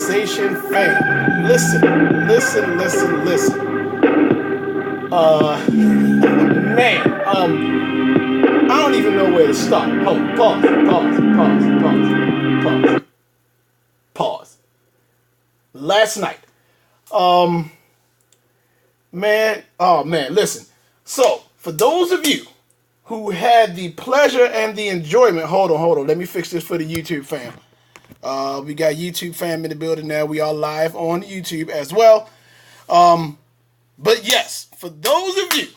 Sensation fam. Listen. I don't even know where to start. Hold on, pause. Last night, listen. So, for those of you who had the pleasure and the enjoyment, hold on, let me fix this for the YouTube fam. We got YouTube fam in the building now. We are live on YouTube as well. But yes, for those of you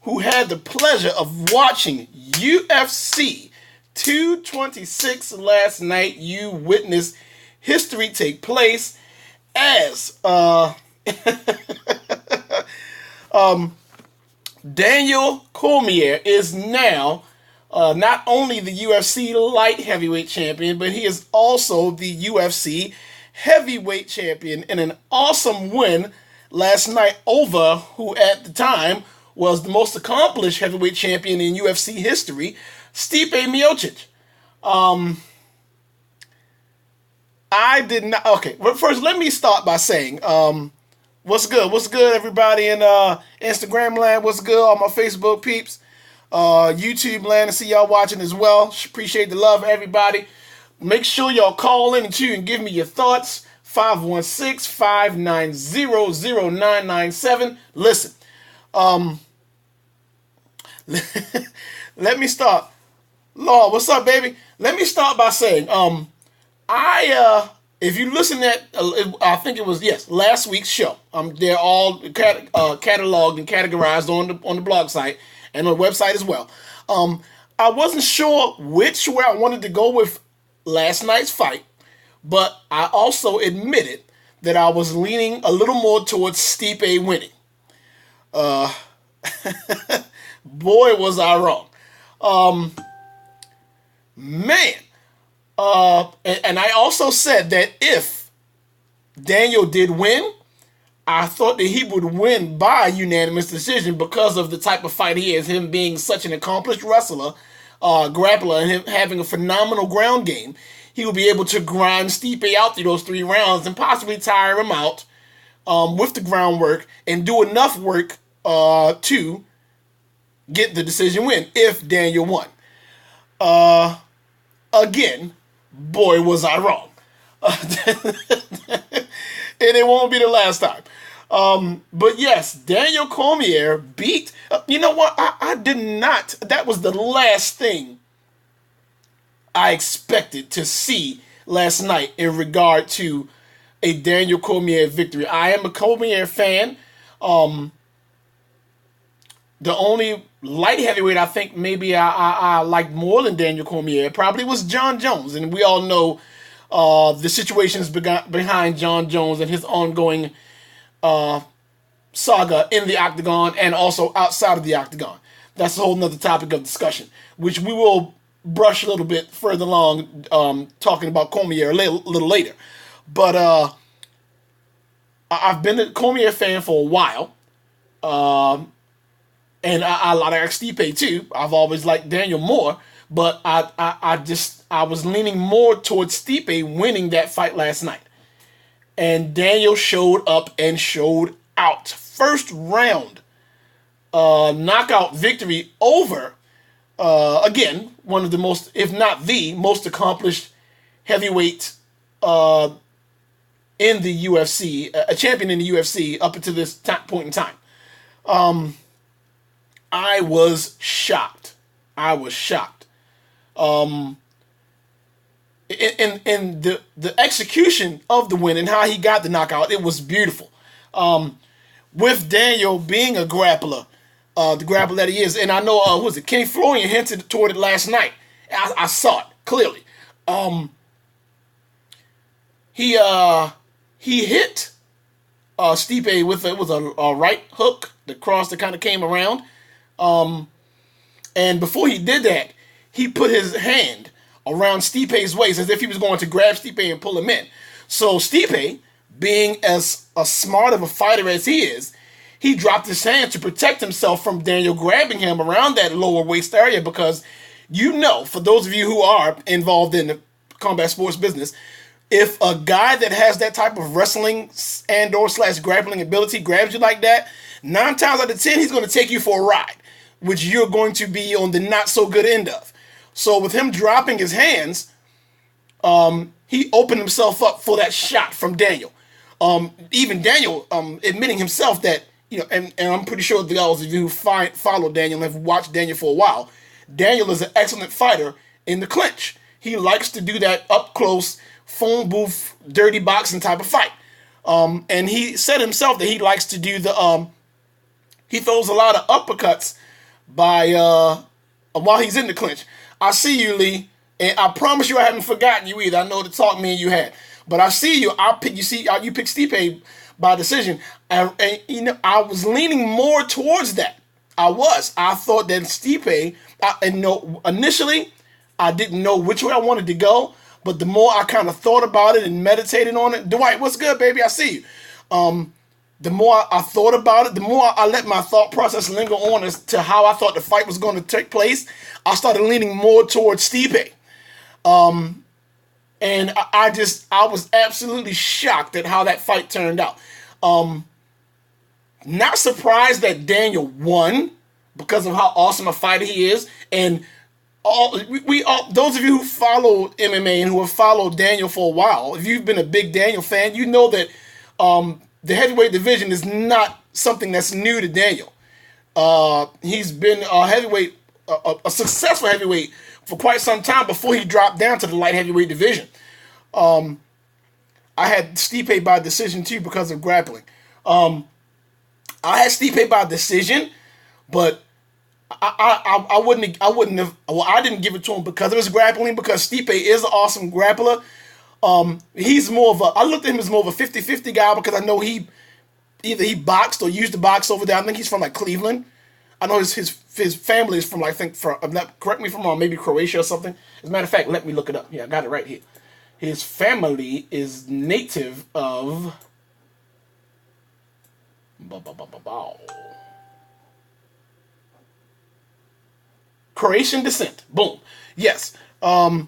who had the pleasure of watching UFC 226 last night, you witnessed history take place as Daniel Cormier is now not only the UFC light heavyweight champion, but he is also the UFC heavyweight champion in an awesome win last night over who at the time was the most accomplished heavyweight champion in UFC history, Stipe Miocic. I did not. Okay, but first let me start by saying, what's good, everybody in Instagram land? What's good, all my Facebook peeps, YouTube land? To see y'all watching as well. Appreciate the love, everybody. Make sure y'all call in too and give me your thoughts. 516-590-0997. Listen, let me start. Lord, what's up, baby? Let me start by saying, if you listen at, I think it was, last week's show. They're all cataloged and categorized on the blog site and on the website as well. I wasn't sure which way I wanted to go with last night's fight, but I also admitted that I was leaning a little more towards Stipe winning. Boy, was I wrong. And I also said that if Daniel did win, I thought that he would win by unanimous decision because of the type of fight he is, him being such an accomplished wrestler, grappler, and him having a phenomenal ground game. He will be able to grind Stipe out through those 3 rounds and possibly tire him out with the groundwork and do enough work to get the decision win if Daniel won. Again, boy, was I wrong. And it won't be the last time. But yes, Daniel Cormier beat... you know what? I did not... That was the last thing I expected to see last night in regard to a Daniel Cormier victory. I am a Cormier fan. The only light heavyweight I think maybe I liked more than Daniel Cormier probably was Jon Jones. And we all know the situations behind Jon Jones and his ongoing saga in the octagon and also outside of the octagon. That's a whole nother topic of discussion, which we will brush a little bit further along, talking about Cormier a little later. But I've been a Cormier fan for a while. And I like Stipe too. I've always liked Daniel more, but I was leaning more towards Stipe winning that fight last night. And Daniel showed up and showed out. First round knockout victory over, again, one of the most, if not the most accomplished heavyweight in the UFC, a champion in the UFC up until this point in time. I was shocked. In the execution of the win and how he got the knockout, it was beautiful. With Daniel being a grappler, the grappler that he is, and I know, Kenny Florian hinted toward it last night. I saw it clearly. He hit Stipe with a right hook, the cross that kind of came around. And before he did that, he put his hand around Stipe's waist as if he was going to grab Stipe and pull him in. So Stipe, being as smart of a fighter as he is, he dropped his hand to protect himself from Daniel grabbing him around that lower waist area because, for those of you who are involved in the combat sports business, If a guy that has that type of wrestling and or slash grappling ability grabs you like that, 9 times out of 10, he's going to take you for a ride, which you're going to be on the not so good end of. So with him dropping his hands, he opened himself up for that shot from Daniel. Even Daniel admitting himself that, and I'm pretty sure those of you who follow Daniel and have watched Daniel for a while, Daniel is an excellent fighter in the clinch. He likes to do that up close, phone booth, dirty boxing type of fight. And he said himself that he likes to do he throws a lot of uppercuts while he's in the clinch. I see you, Lee, and I promise you I haven't forgotten you either. I know the talk me and you had. But I see you. You picked Stipe by decision. And I was leaning more towards that. I thought that Stipe, initially, I didn't know which way I wanted to go, but the more I kind of thought about it and meditated on it, Dwight, what's good, baby? I see you. The more I thought about it, the more I let my thought process linger on as to how I thought the fight was going to take place, I started leaning more towards Stipe. And I was absolutely shocked at how that fight turned out. Not surprised that Daniel won because of how awesome a fighter he is. And those of you who follow MMA and who have followed Daniel for a while, if you've been a big Daniel fan, you know that the heavyweight division is not something that's new to Daniel. He's been a heavyweight, a successful heavyweight for quite some time before he dropped down to the light heavyweight division. I had Stipe by decision too because of grappling. I had Stipe by decision, but I wouldn't have. Well, I didn't give it to him because of his grappling, because Stipe is an awesome grappler. He's more of I looked at him as more of a 50-50 guy because I know he boxed or used to box over there. I think he's from like Cleveland. I know his family is from, I think, correct me if I'm wrong, maybe Croatia or something. As a matter of fact, let me look it up. Yeah, I got it right here. His family is native of Croatian descent. Boom. Yes. But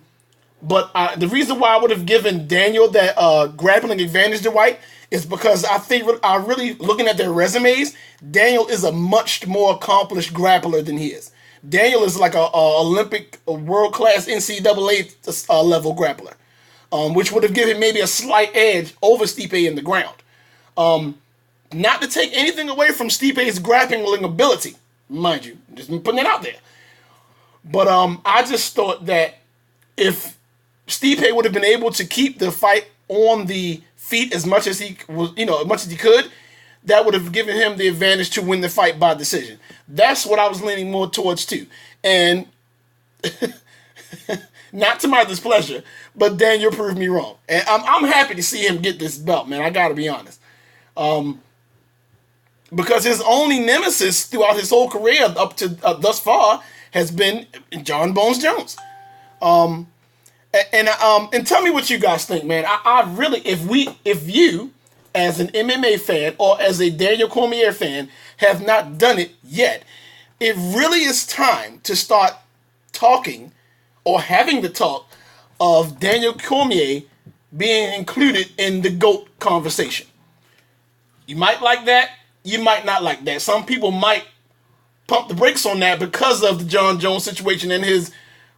the reason why I would have given Daniel that grappling advantage to White is because I think really looking at their resumes, Daniel is a much more accomplished grappler than he is. Daniel is like a Olympic, world-class NCAA level grappler, which would have given maybe a slight edge over Stipe in the ground. Not to take anything away from Stipe's grappling ability, mind you, just putting it out there. But I just thought that if Stipe would have been able to keep the fight on the feet as much as he was, as much as he could, that would have given him the advantage to win the fight by decision. That's what I was leaning more towards too. And not to my displeasure, but Daniel proved me wrong. And I'm happy to see him get this belt, man. I gotta be honest. Because his only nemesis throughout his whole career up to thus far has been John Bones Jones. And tell me what you guys think, man. I really, if you, as an MMA fan or as a Daniel Cormier fan, have not done it yet, it really is time to start talking or having the talk of Daniel Cormier being included in the GOAT conversation. You might like that. You might not like that. Some people might pump the brakes on that because of the John Jones situation and his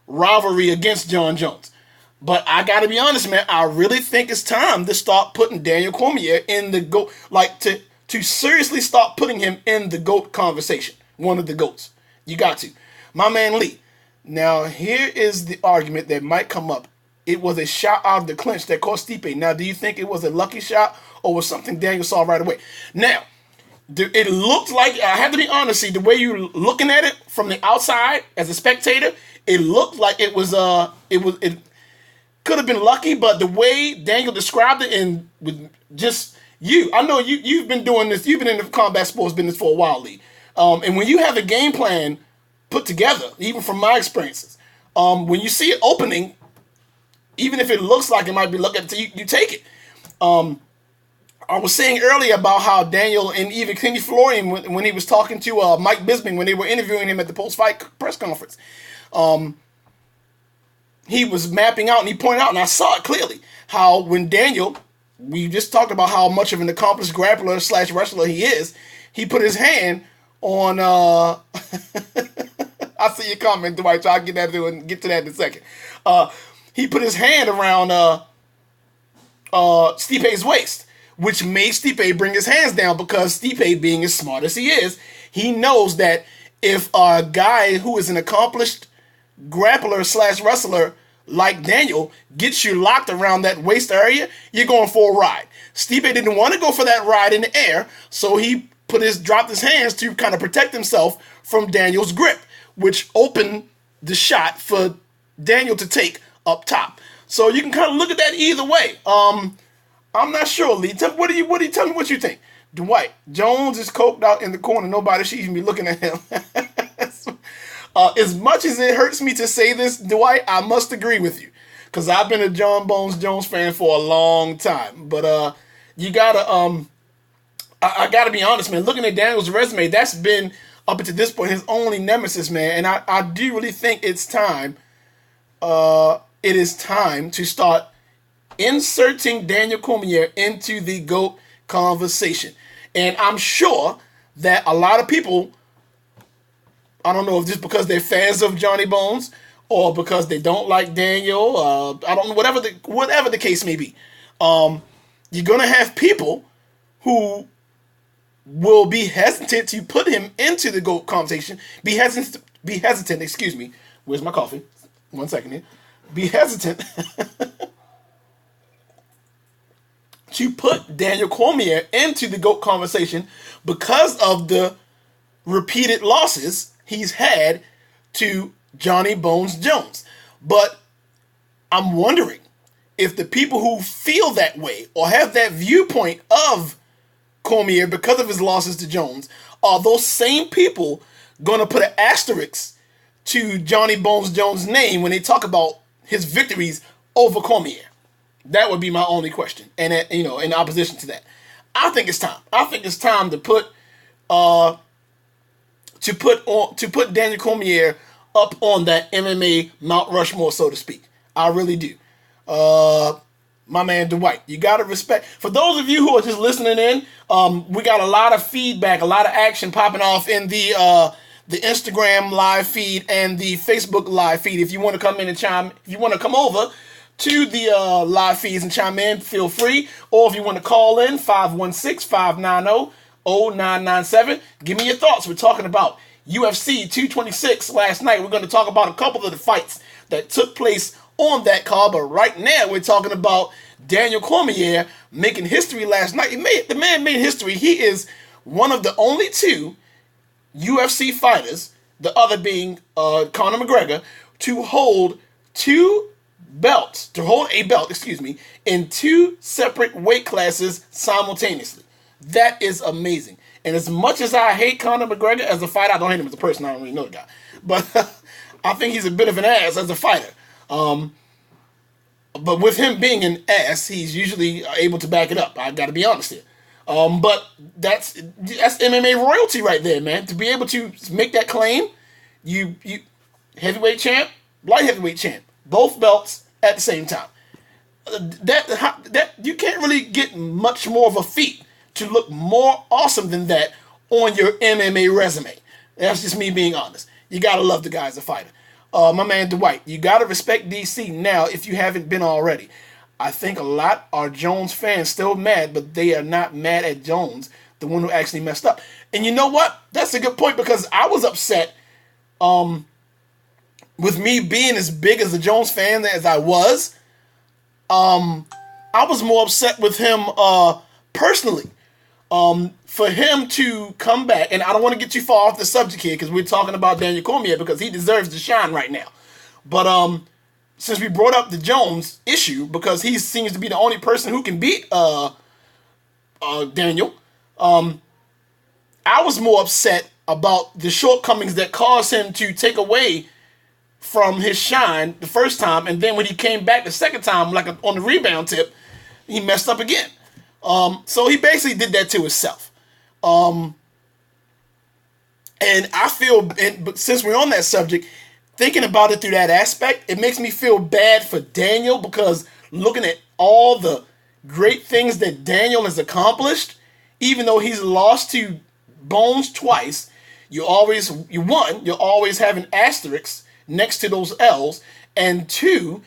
rivalry against John Jones. But I got to be honest, man, I really think it's time to start putting Daniel Cormier in the GOAT, like to seriously start putting him in the GOAT conversation, one of the GOATs. You got to. My man Lee. Now, here is the argument that might come up. It was a shot out of the clinch that cost Stipe. Now, do you think it was a lucky shot or was something Daniel saw right away? Now, it looked like, I have to be honest, see, the way you're looking at it from the outside as a spectator, it looked like it could have been lucky, but the way Daniel described it, and with just I know you've been doing this, you've been in the combat sports business for a while, Lee. And when you have a game plan put together, even from my experiences, when you see it opening, even if it looks like it might be lucky, you take it. I was saying earlier about how Daniel and even Kenny Florian, when he was talking to Mike Bisping, when they were interviewing him at the post-fight press conference, he was mapping out, and he pointed out, and I saw it clearly, how when Daniel, we just talked about how much of an accomplished grappler / wrestler he is. He put his hand on. I see your comment, Dwight. So I'll get to that in a second. He put his hand around Stipe's waist, which made Stipe bring his hands down, because Stipe, being as smart as he is, he knows that if a guy who is an accomplished grappler / wrestler like Daniel gets you locked around that waist area, you're going for a ride. Stipe didn't want to go for that ride in the air, so he dropped his hands to kind of protect himself from Daniel's grip, which opened the shot for Daniel to take up top. So you can kind of look at that either way. I'm not sure, Lee. Tell me what you think. Dwight Jones is coked out in the corner. Nobody should even be looking at him. As much as it hurts me to say this, Dwight, I must agree with you, because I've been a John Bones Jones fan for a long time. But you gotta, I gotta be honest, man. Looking at Daniel's resume, that's been up until this point his only nemesis, man. And I do really think it's time. It is time to start inserting Daniel Cormier into the GOAT conversation. And I'm sure that a lot of people, I don't know if just because they're fans of Johnny Bones or because they don't like Daniel, I don't know, whatever the case may be. You're going to have people who will be hesitant to put him into the GOAT conversation, be hesitant, excuse me. Where's my coffee? 1 second here. Be hesitant to put Daniel Cormier into the GOAT conversation because of the repeated losses he's had to Johnny Bones Jones. But I'm wondering if the people who feel that way or have that viewpoint of Cormier because of his losses to Jones are those same people going to put an asterisk to Johnny Bones Jones' name when they talk about his victories over Cormier. That would be my only question. And in opposition to that, I think it's time. I think it's time to put Daniel Cormier up on that MMA Mount Rushmore, so to speak. I really do. My man Dwight, you gotta respect. For those of you who are just listening in, we got a lot of feedback, a lot of action popping off in the Instagram live feed and the Facebook live feed. If you want to come in and if you want to come over to the live feeds and chime in, feel free. Or if you want to call in, 516-590-0997. Give me your thoughts. We're talking about UFC 226 last night. We're going to talk about a couple of the fights that took place on that card. But right now, we're talking about Daniel Cormier making history last night. The man made history. He is one of the only two UFC fighters, the other being Conor McGregor, to hold a belt, in two separate weight classes simultaneously. That is amazing. And as much as I hate Conor McGregor as a fighter, I don't hate him as a person, I don't really know the guy, but I think he's a bit of an ass as a fighter. But with him being an ass, he's usually able to back it up. I gotta be honest here. But that's MMA royalty right there, man. To be able to make that claim, you heavyweight champ, light heavyweight champ, both belts at the same time. That you can't really get much more of a feat to look more awesome than that on your MMA resume. That's just me being honest. You gotta love the guy as a fighter. My man Dwight, you gotta respect DC now if you haven't been already. I think a lot are Jones fans still mad, but they are not mad at Jones, the one who actually messed up. And you know what? That's a good point, because I was upset with me being as big as a Jones fan as I was. I was more upset with him personally. For him to come back, and I don't want to get too far off the subject here because we're talking about Daniel Cormier because he deserves to shine right now. But since we brought up the Jones issue, because he seems to be the only person who can beat Daniel, I was more upset about the shortcomings that caused him to take away from his shine the first time, and then when he came back the second time, like on the rebound tip, he messed up again. So he basically did that to himself. And I feel, but since we're on that subject, thinking about it through that aspect, it makes me feel bad for Daniel, because looking at all the great things that Daniel has accomplished, even though he's lost to Bones twice, you always have an asterisk next to those L's, and two,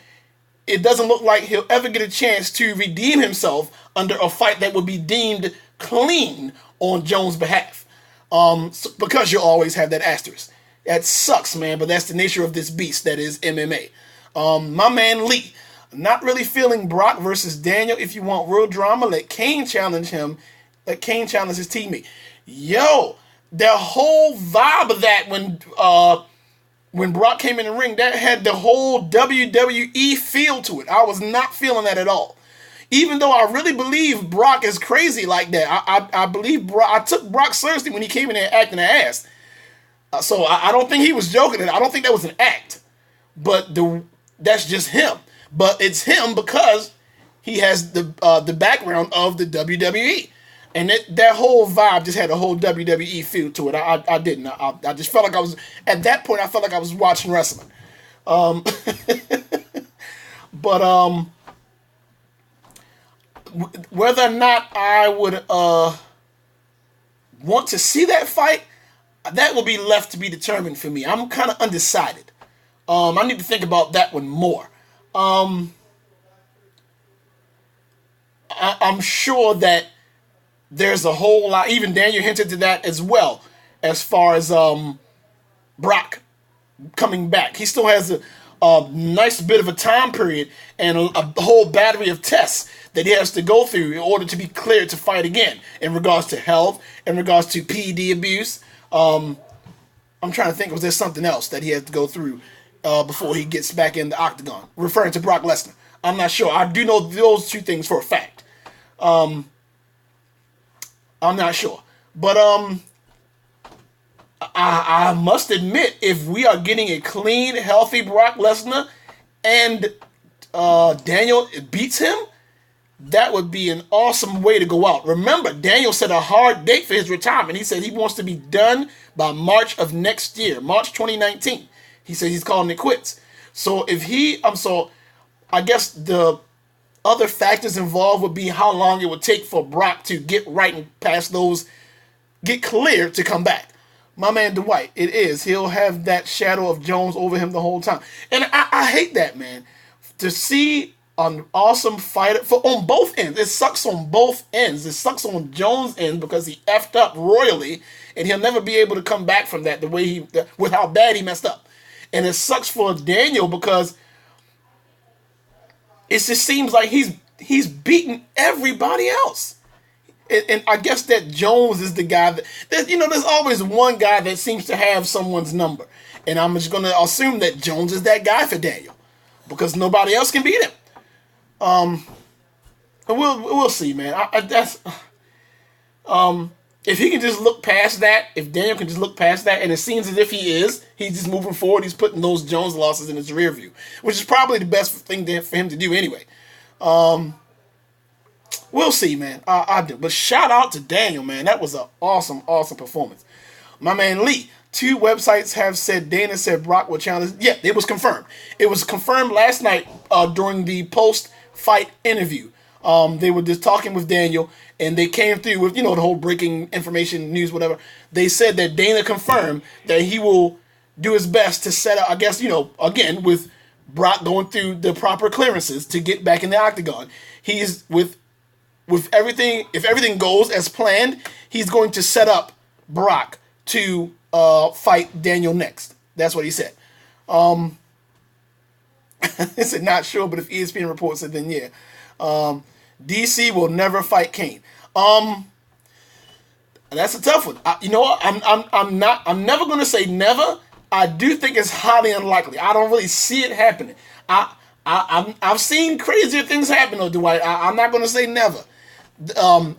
it doesn't look like he'll ever get a chance to redeem himself under a fight that would be deemed clean on Jones' behalf. Because you'll always have that asterisk. That sucks, man, but that's the nature of this beast that is MMA. My man Lee, not really feeling Brock versus Daniel. If you want real drama, let Kane challenge him. Let Kane challenge his teammate. Yo, the whole vibe of that when Brock came in the ring, that had the whole WWE feel to it. I was not feeling that at all. Even though I really believe Brock is crazy like that. I believe Brock. I took Brock seriously when he came in there acting an ass. So I don't think he was joking. I don't think that was an act. But that's just him. But it's him because he has the background of the WWE. And that whole vibe just had a whole WWE feel to it. I didn't. I just felt like I was, at that point, I felt like I was watching wrestling. But whether or not I would want to see that fight, that will be left to be determined for me. I'm kind of undecided. I need to think about that one more. I'm sure that there's a whole lot, even Daniel hinted to that as well, as far as Brock coming back. He still has a nice bit of a time period and a whole battery of tests that he has to go through in order to be cleared to fight again in regards to health, in regards to PED abuse. I'm trying to think, was there something else that he has to go through before he gets back in the octagon, referring to Brock Lesnar? I'm not sure. I do know those two things for a fact. I'm not sure. But I must admit, if we are getting a clean, healthy Brock Lesnar and Daniel beats him, that would be an awesome way to go out. Remember, Daniel set a hard date for his retirement. He said he wants to be done by March of next year, March 2019. He said he's calling it quits. So I guess the other factors involved would be how long it would take for Brock to get right and past those, get clear to come back. My man Dwight, it is. He'll have that shadow of Jones over him the whole time. And I hate that, man. To see an awesome fighter on both ends. It sucks on both ends. It sucks on Jones' end because he effed up royally and he'll never be able to come back from that with how bad he messed up. And it sucks for Daniel because it just seems like he's beaten everybody else. And I guess that Jones is the guy there's always one guy that seems to have someone's number. And I'm just going to assume that Jones is that guy for Daniel because nobody else can beat him. And we'll see, man. If he can just look past that, if Daniel can just look past that, and it seems as if he's just moving forward, he's putting those Jones losses in his rear view, which is probably the best thing for him to do anyway. We'll see, man. I do. But shout out to Daniel, man. That was an awesome, awesome performance. My man Lee, 2 websites have said Dana said Brock will challenge. Yeah, it was confirmed. It was confirmed last night during the post-fight interview. They were just talking with Daniel, and they came through with, the whole breaking information, news, whatever. They said that Dana confirmed that he will do his best to set up, I guess, again, with Brock going through the proper clearances to get back in the octagon. He's with everything, if everything goes as planned, he's going to set up Brock to fight Daniel next. That's what he said. He said, not sure, but if ESPN reports it, then yeah. DC will never fight Kane. That's a tough one. I'm never going to say never. I do think it's highly unlikely. I don't really see it happening. I've seen crazier things happen, though, Dwight. I'm not going to say never.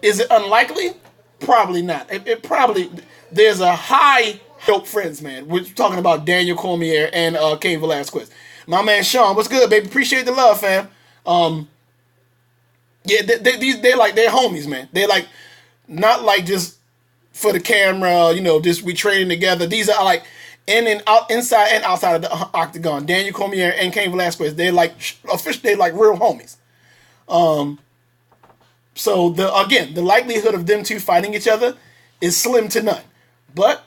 Is it unlikely? Probably not. It probably, there's a high hope, friends, man. We're talking about Daniel Cormier and Cain Velasquez. My man Sean, what's good, baby? Appreciate the love, fam. Yeah, they're homies, man. They're like, not like just for the camera, just we training together. These are like inside and outside of the octagon. Daniel Cormier and Cain Velasquez, they're like officially, they're like real homies. So the likelihood of them two fighting each other is slim to none. But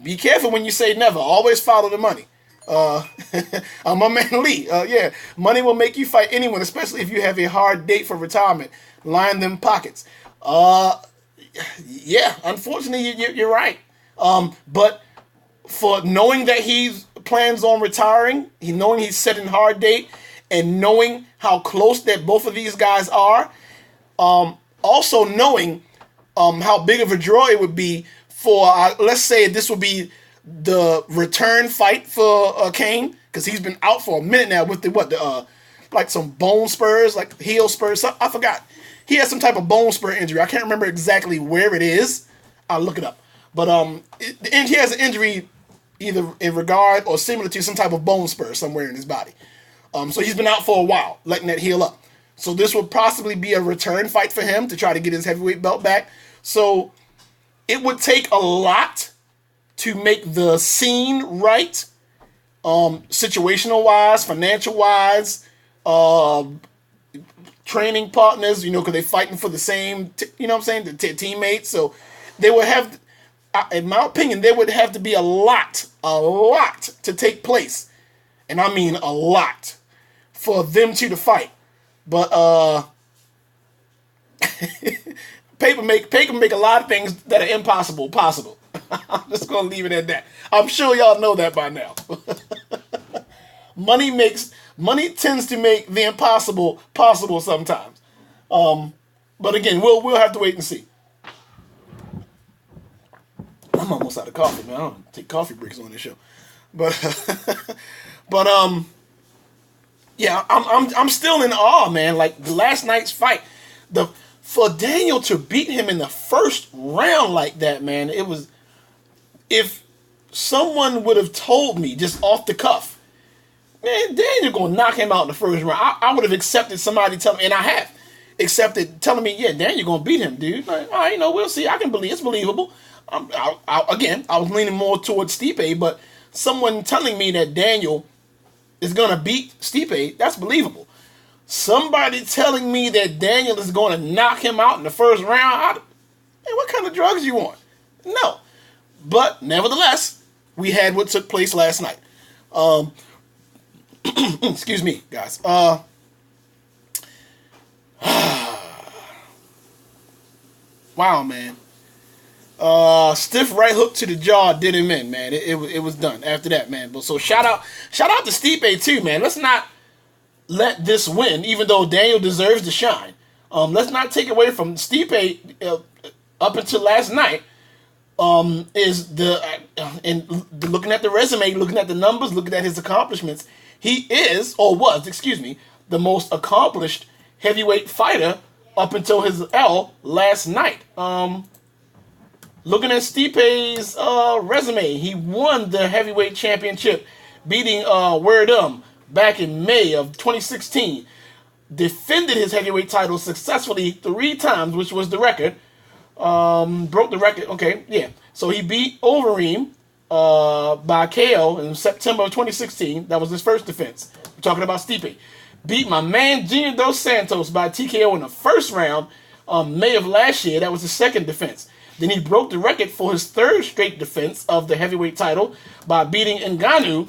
be careful when you say never. Always follow the money. My man Lee. Yeah, money will make you fight anyone, especially if you have a hard date for retirement. Line them pockets. Yeah, unfortunately, you're right. But for knowing that he plans on retiring, knowing he's setting hard date, and knowing how close that both of these guys are, also knowing how big of a draw it would be for, let's say this would be the return fight for Kane, because he's been out for a minute now with like some bone spurs, like heel spurs. I forgot. He has some type of bone spur injury. I can't remember exactly where it is. I'll look it up. But he has an injury either in regard or similar to some type of bone spur somewhere in his body. So he's been out for a while, letting that heal up. So this will possibly be a return fight for him to try to get his heavyweight belt back. So it would take a lot to make the scene right, situational wise, financial wise, training partners, because they're fighting for the same, the teammates. So they would have, in my opinion, there would have to be a lot to take place. And I mean a lot for them two to fight. But paper make a lot of things that are impossible possible. I'm just gonna leave it at that. I'm sure y'all know that by now. Money tends to make the impossible possible sometimes. But again, we'll have to wait and see. I'm almost out of coffee, man. I don't take coffee breaks on this show. But yeah, I'm still in awe, man. Like last night's fight, for Daniel to beat him in the first round like that, man, it was. If someone would have told me just off the cuff, man, Daniel gonna knock him out in the first round, I would have accepted somebody telling me, and I have accepted telling me, yeah, Daniel gonna beat him, dude. Like, all right, we'll see. I can believe it's believable. Again, I was leaning more towards Stipe, but someone telling me that Daniel is gonna beat Stipe, that's believable. Somebody telling me that Daniel is gonna knock him out in the first round, hey, what kind of drugs you want? No. But nevertheless, we had what took place last night. Excuse me, guys. Wow, man. Stiff right hook to the jaw did him in, man. It was done after that, man. But so shout out to Stipe too, man. Let's not let this win, even though Daniel deserves to shine. Let's not take away from Stipe up until last night. Is looking at the resume, looking at the numbers, looking at his accomplishments, he is, or was, the most accomplished heavyweight fighter up until his L last night. Looking at Stipe's resume, he won the heavyweight championship, beating Werdum back in May of 2016. Defended his heavyweight title successfully 3 times, which was the record. Broke the record. Okay, yeah. So he beat Overeem by KO in September of 2016. That was his first defense. We're talking about Stipe. Beat my man Junior Dos Santos by TKO in the first round May of last year. That was his second defense. Then he broke the record for his third straight defense of the heavyweight title by beating Ngannou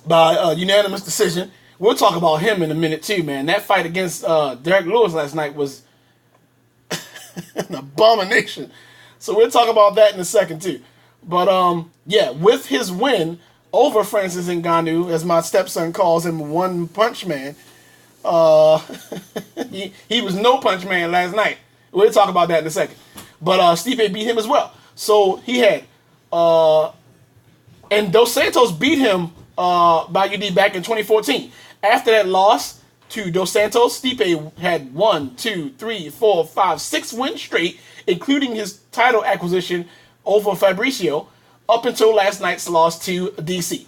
by unanimous decision. We'll talk about him in a minute too, man. That fight against Derek Lewis last night was an abomination. So we'll talk about that in a second too. But yeah, with his win over Francis Ngannou, as my stepson calls him, One Punch Man, he was No Punch Man last night. We'll talk about that in a second. But Stipe beat him as well. So he had and Dos Santos beat him by UD back in 2014. After that loss to Dos Santos, Stipe had 6 wins straight, including his title acquisition over Fabricio, up until last night's loss to DC.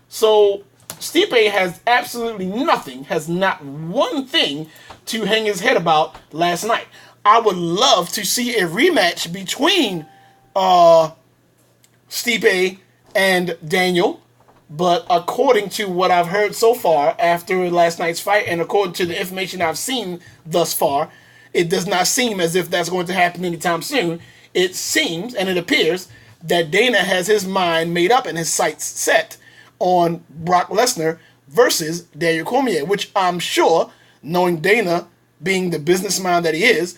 So Stipe has absolutely nothing, has not one thing to hang his head about last night. I would love to see a rematch between Stipe and Daniel. But according to what I've heard so far after last night's fight, and according to the information I've seen thus far, it does not seem as if that's going to happen anytime soon. It seems and it appears that Dana has his mind made up and his sights set on Brock Lesnar versus Daniel Cormier, which I'm sure, knowing Dana being the businessman that he is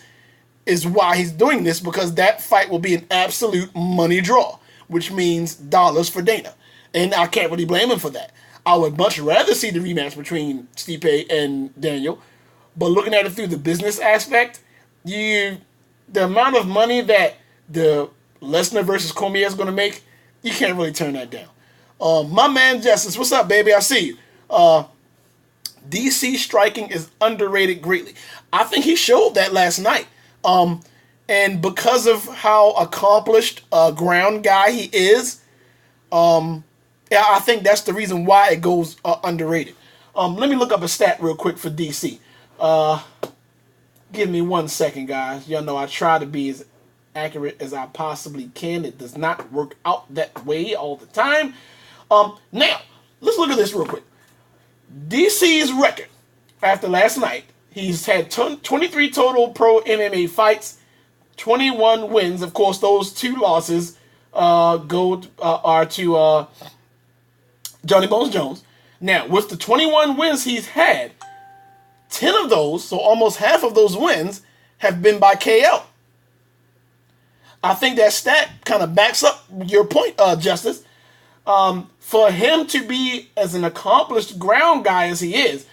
why he's doing this, because that fight will be an absolute money draw, which means dollars for Dana. And I can't really blame him for that. I would much rather see the rematch between Stipe and Daniel, but looking at it through the business aspect, the amount of money that the Lesnar versus Cormier is going to make, you can't really turn that down. My man Justice, what's up, baby? I see you. DC striking is underrated greatly. I think he showed that last night. And because of how accomplished a ground guy he is, yeah, I think that's the reason why it goes underrated. Let me look up a stat real quick for DC. Give me 1 second, guys. Y'all know I try to be as accurate as I possibly can. It does not work out that way all the time. Now, let's look at this real quick. DC's record after last night, he's had 23 total pro MMA fights, 21 wins. Of course, those 2 losses are to Johnny Bones Jones. Now, with the 21 wins he's had, 10 of those, so almost half of those wins, have been by KO. I think that stat kind of backs up your point, Justice. For him to be as an accomplished ground guy as he is,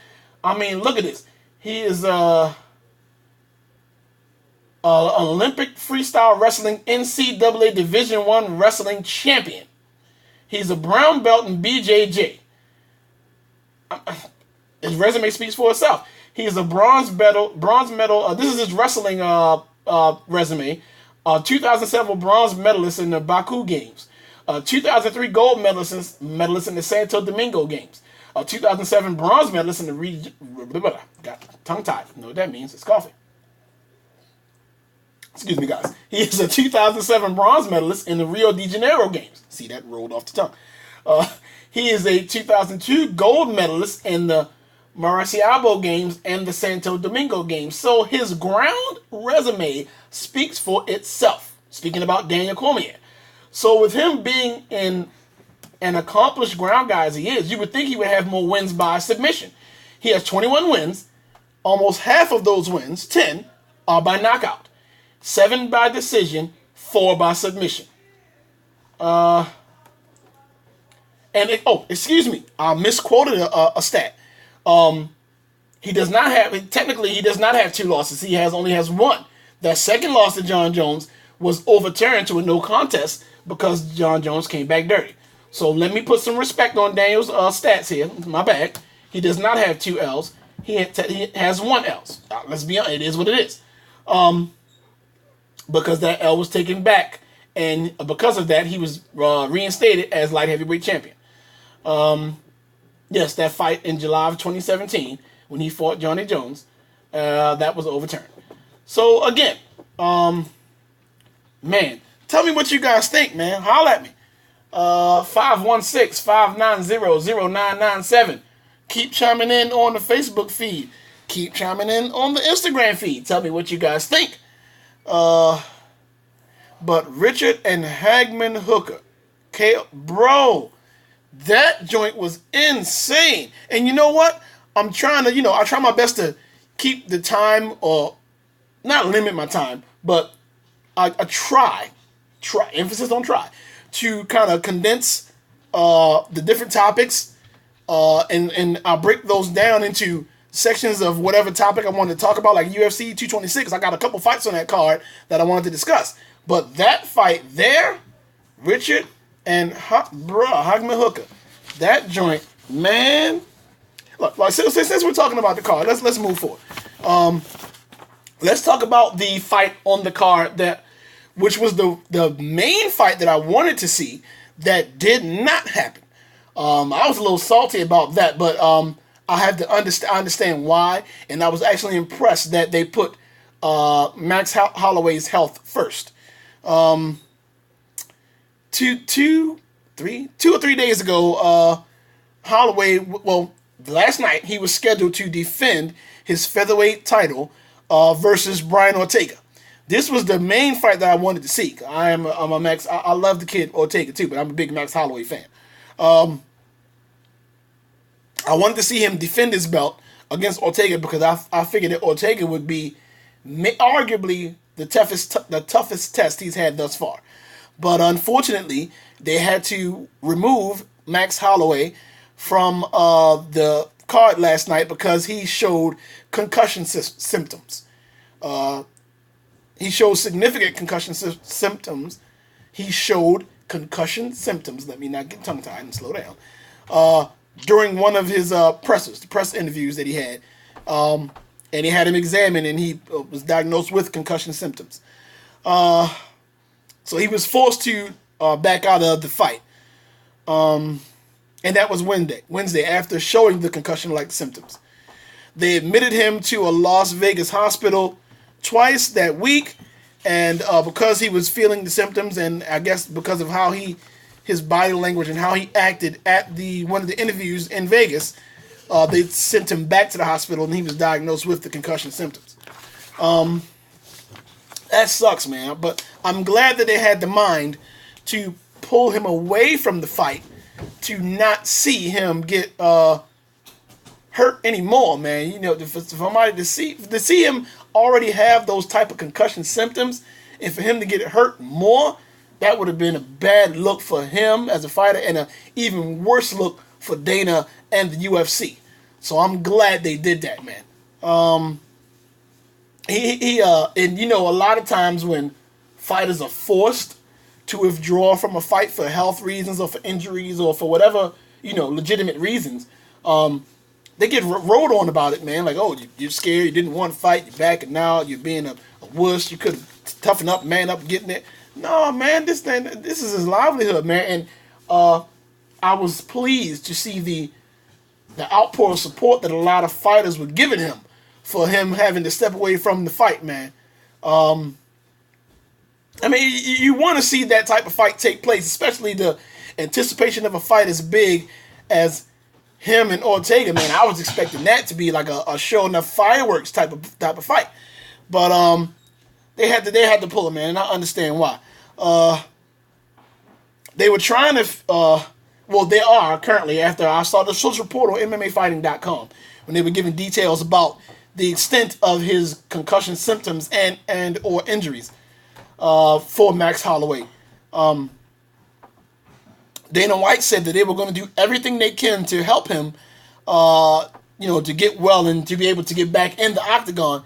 I mean, look at this. He is an Olympic freestyle wrestling NCAA Division I wrestling champion. He's a brown belt in BJJ. His resume speaks for itself. He is a bronze medal. This is his wrestling resume. 2007 bronze medalist in the Baku Games. 2003 gold medalist in the Santo Domingo Games. 2007 bronze medalist in the got tongue tied. You know what that means? It's coffee. Excuse me, guys. He is a 2007 bronze medalist in the Rio de Janeiro Games. See, that rolled off the tongue. He is a 2002 gold medalist in the Maracaibo Games and the Santo Domingo Games. So his ground resume speaks for itself. Speaking about Daniel Cormier. So with him being an accomplished ground guy as he is, you would think he would have more wins by submission. He has 21 wins. Almost half of those wins, 10, are by knockout. 7 by decision, 4 by submission. Excuse me, I misquoted a stat. He does not have 2 losses. He only has 1. That second loss to John Jones was overturned to a no contest because John Jones came back dirty. So let me put some respect on Daniel's stats here. My bad. He does not have 2 L's. He has 1 L. Let's be honest. It is what it is. Because that L was taken back, and because of that, he was reinstated as light heavyweight champion. Yes, that fight in July of 2017 when he fought Johnny Jones, that was overturned. So again, man, tell me what you guys think, man. Holler at me. 516-590-0997. Keep chiming in on the Facebook feed. Keep chiming in on the Instagram feed. Tell me what you guys think. But Richard and Hagman Hooker. Bro, that joint was insane. And you know what? I'm trying to, I try my best to keep the time, or not limit my time, but I try, emphasis on try, to kind of condense the different topics, and I'll break those down into sections of whatever topic I wanted to talk about, like UFC 226. I got a couple fights on that card that I wanted to discuss. But that fight there, Richard and Hagman Hooker, that joint, man. Look, since we're talking about the card, let's move forward. Let's talk about the fight on the card which was the main fight that I wanted to see that did not happen. I was a little salty about that, but I have to understand why, and I was actually impressed that they put Max Holloway's health first. Two 2 or 3 days ago, Holloway, well, last night he was scheduled to defend his featherweight title versus Brian Ortega. This was the main fight that I wanted to see. I'm a Max. I love the kid Ortega too, but I'm a big Max Holloway fan. I wanted to see him defend his belt against Ortega because I figured that Ortega would be arguably the toughest test he's had thus far. But unfortunately, they had to remove Max Holloway from the card last night because he showed concussion symptoms. He showed significant concussion symptoms. He showed concussion symptoms. Let me not get tongue-tied and slow down. During one of his the press interviews that he had. And he had him examined, and he was diagnosed with concussion symptoms. So he was forced to back out of the fight. And that was Wednesday, after showing the concussion-like symptoms. They admitted him to a Las Vegas hospital twice that week, and because he was feeling the symptoms, and I guess because of how his body language and how he acted at one of the interviews in Vegas, they sent him back to the hospital, and he was diagnosed with the concussion symptoms. That sucks, man. But I'm glad that they had the mind to pull him away from the fight to not see him get hurt anymore, man. You know, for somebody to see him already have those type of concussion symptoms, and for him to get hurt more, that would have been a bad look for him as a fighter, and an even worse look for Dana and the UFC. So I'm glad they did that, man. And you know, a lot of times when fighters are forced to withdraw from a fight for health reasons or for injuries or for whatever, you know, legitimate reasons, they get rode on about it, man. Like, oh, you're scared, you didn't want to fight, you're back, and now you're being a wuss. You could have toughened up, man up, getting it. No, man, this is his livelihood, man. And I was pleased to see the outpour of support that a lot of fighters were giving him for him having to step away from the fight, man. I mean, you want to see that type of fight take place, especially the anticipation of a fight as big as him and Ortega, man. I was expecting that to be like a show enough fireworks type of fight, but they had to pull him, man, and I understand why. They were trying to, they are currently, after I saw the source report on MMAfighting.com, when they were giving details about the extent of his concussion symptoms and or injuries for Max Holloway. Dana White said that they were going to do everything they can to help him, to get well and to be able to get back in the octagon.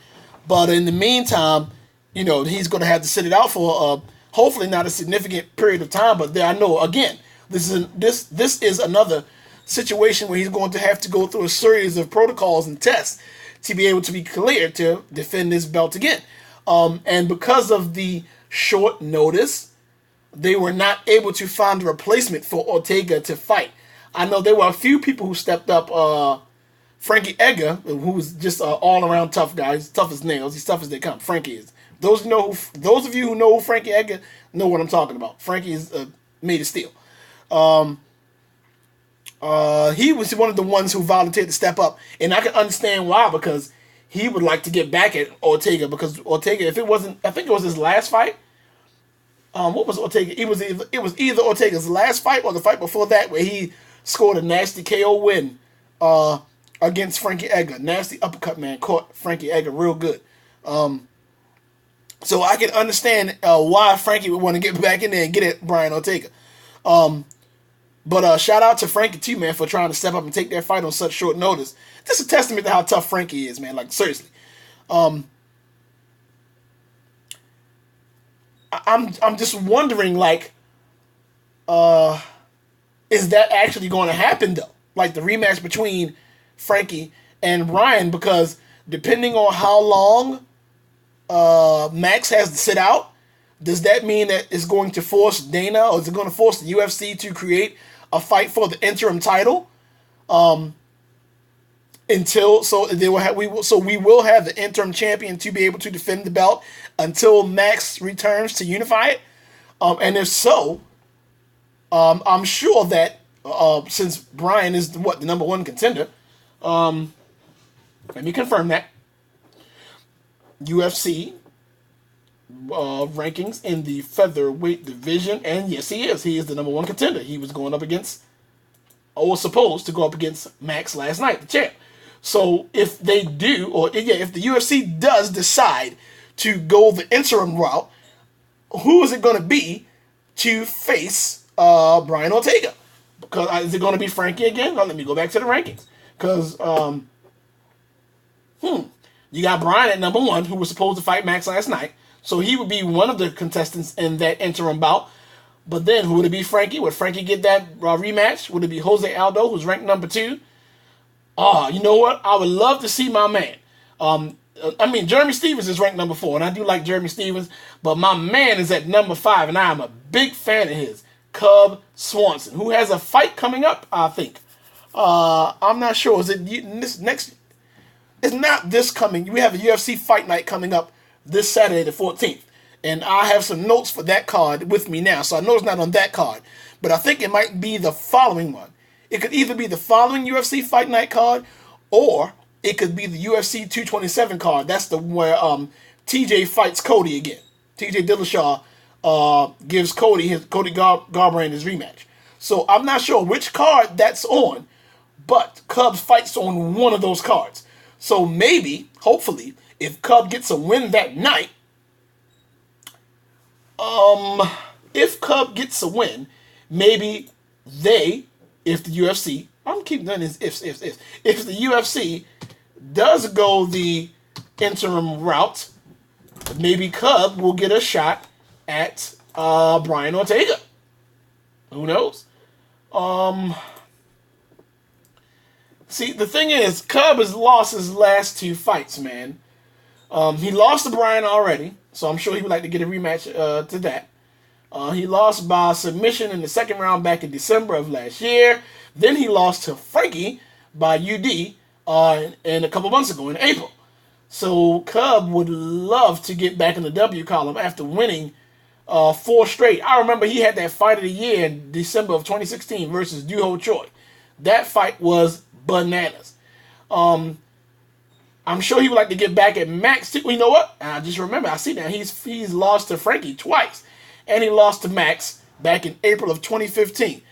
But in the meantime, you know, he's going to have to sit it out for hopefully not a significant period of time. But I know, again, this is another situation where he's going to have to go through a series of protocols and tests to be able to be cleared to defend this belt again. And because of the short notice, they were not able to find a replacement for Ortega to fight. I know there were a few people who stepped up. Frankie Edgar, who was just an all-around tough guy. He's tough as nails. He's tough as they come. Frankie is. Those of you who know who Frankie Edgar know what I'm talking about. Frankie is made of steel. He was one of the ones who volunteered to step up, and I can understand why, because he would like to get back at Ortega, because Ortega, if it wasn't, I think it was his last fight. What was Ortega? It was either Ortega's last fight or the fight before that, where he scored a nasty KO win against Frankie Edgar. Nasty uppercut, man, caught Frankie Edgar real good. So I can understand why Frankie would want to get back in there and get at Brian Ortega. But shout out to Frankie too, man, for trying to step up and take that fight on such short notice. This is a testament to how tough Frankie is, man. Like, seriously. I'm just wondering, like, is that actually going to happen though? Like the rematch between Frankie and Brian, because depending on how long Max has to sit out, does that mean that it's going to force Dana, or is it going to force the UFC to create a fight for the interim title? We will have the interim champion to be able to defend the belt until Max returns to unify it. And if so, I'm sure that since Brian is the number one contender, let me confirm that UFC rankings in the featherweight division, and yes, he is. He is the number one contender. He was going up against, or was supposed to go up against Max last night, the champ. So if they do, or yeah, if the UFC does decide to go the interim route, who is it going to be to face Brian Ortega? Because is it going to be Frankie again? Now, let me go back to the rankings. Because you got Brian at number one, who was supposed to fight Max last night. So he would be one of the contestants in that interim bout. But then who would it be? Frankie? Would Frankie get that rematch? Would it be Jose Aldo, who's ranked number two? Oh, you know what? I would love to see my man. Jeremy Stephens is ranked number 4, and I do like Jeremy Stephens, but my man is at number 5, and I am a big fan of his, Cub Swanson, who has a fight coming up, I think. I'm not sure. Is it this next? It's not this coming. We have a UFC fight night coming up this Saturday, the 14th, and I have some notes for that card with me now, so I know it's not on that card, but I think it might be the following one. It could either be the following UFC fight night card, or it could be the UFC 227 card. That's the where TJ fights Cody again. TJ Dillashaw gives Cody Garbrandt his rematch. So I'm not sure which card that's on, but Cubs fights on one of those cards. So maybe, hopefully, if Cub gets a win that night, if Cub gets a win, maybe if the UFC, I'm keeping doing this ifs. If the UFC does go the interim route, maybe Cub will get a shot at Brian Ortega. Who knows? See, the thing is, Cub has lost his last 2 fights, man. He lost to Brian already, so I'm sure he would like to get a rematch to that. He lost by submission in the second round back in December of last year. Then he lost to Frankie by UD and a couple months ago in April. So Cub would love to get back in the W column after winning 4 straight. I remember he had that fight of the year in December of 2016 versus Doo Ho Choi. That fight was bananas. I'm sure he would like to get back at Max too. You know what? I just remember. I see now he's lost to Frankie twice. And he lost to Max back in April of 2015.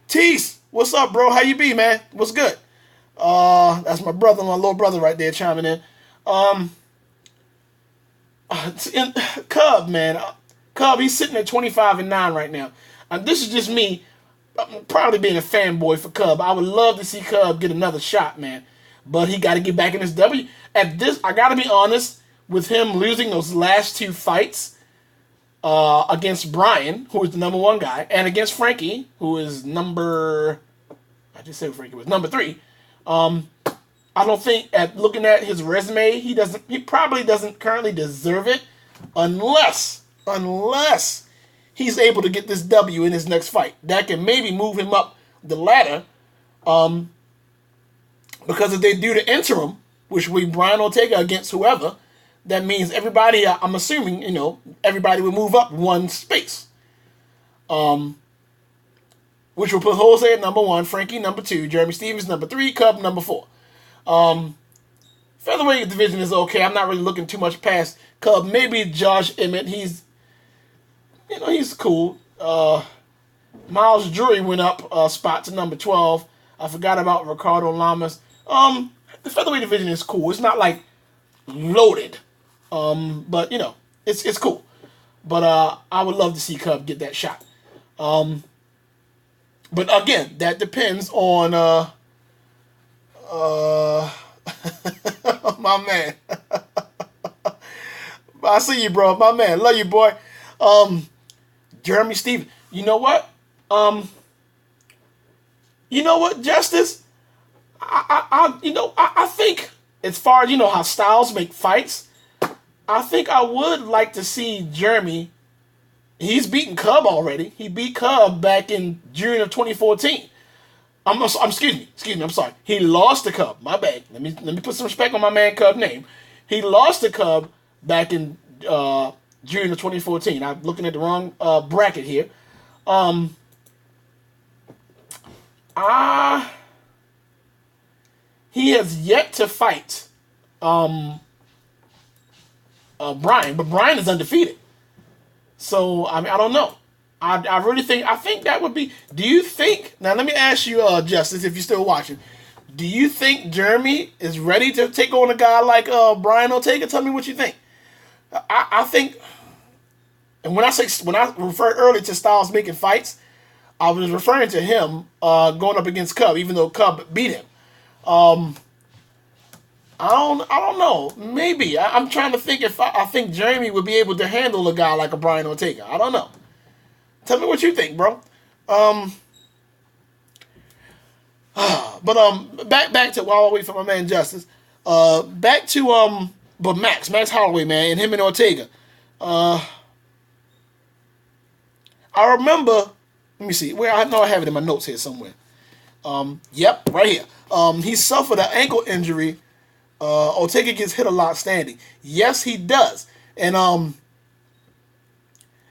Tease, what's up, bro? How you be, man? What's good? That's my brother, my little brother right there chiming in. Cub, man. Cub, he's sitting at 25-9 right now. This is just me probably being a fanboy for Cub. I would love to see Cub get another shot, man. But he got to get back in his W. At this, I got to be honest, with him losing those last 2 fights against Brian, who is the number 1 guy, and against Frankie, who is number 3. I don't think, at looking at his resume, he probably doesn't currently deserve it unless he's able to get this W in his next fight. That can maybe move him up the ladder. Because if they do the interim, which will be Brian Ortega against whoever, that means everybody, I'm assuming, everybody will move up 1 space. Which will put Jose at number 1, Frankie number 2, Jeremy Stephens number 3, Cub number 4. Featherweight division is okay. I'm not really looking too much past Cub. Maybe Josh Emmett. He's cool. Miles Drury went up a spot to number 12. I forgot about Ricardo Lamas. The featherweight division is cool. It's not like loaded. But it's cool. But I would love to see Cub get that shot. But again, that depends on my man. I see you, bro. My man. Love you, boy. Jeremy Stephens. You know what? Justice? I think as far as how styles make fights, I think I would like to see Jeremy. He's beaten Cub already. He beat Cub back in June of 2014. Excuse me. I'm sorry. He lost to Cub. My bad. Let me put some respect on my man Cub name. He lost to Cub back in June of 2014. I'm looking at the wrong bracket here. Ah, he has yet to fight Brian, but Brian is undefeated. So I mean, I don't know. I really think that would be. Do you think now? Let me ask you, Justice, if you're still watching. Do you think Jeremy is ready to take on a guy like Brian Ortega? Tell me what you think. I think, and when I referred earlier to Styles making fights, I was referring to him going up against Cub, even though Cub beat him. I don't know. Maybe I'm trying to think if I think Jeremy would be able to handle a guy like a Brian Ortega. I don't know. Tell me what you think, bro. But back to while I wait for my man Justice. Back to but Max Holloway, man, and him and Ortega. I remember. Let me see. Where I know I have it in my notes here somewhere. Yep, right here. He suffered an ankle injury. Ortega gets hit a lot standing. Yes, he does. And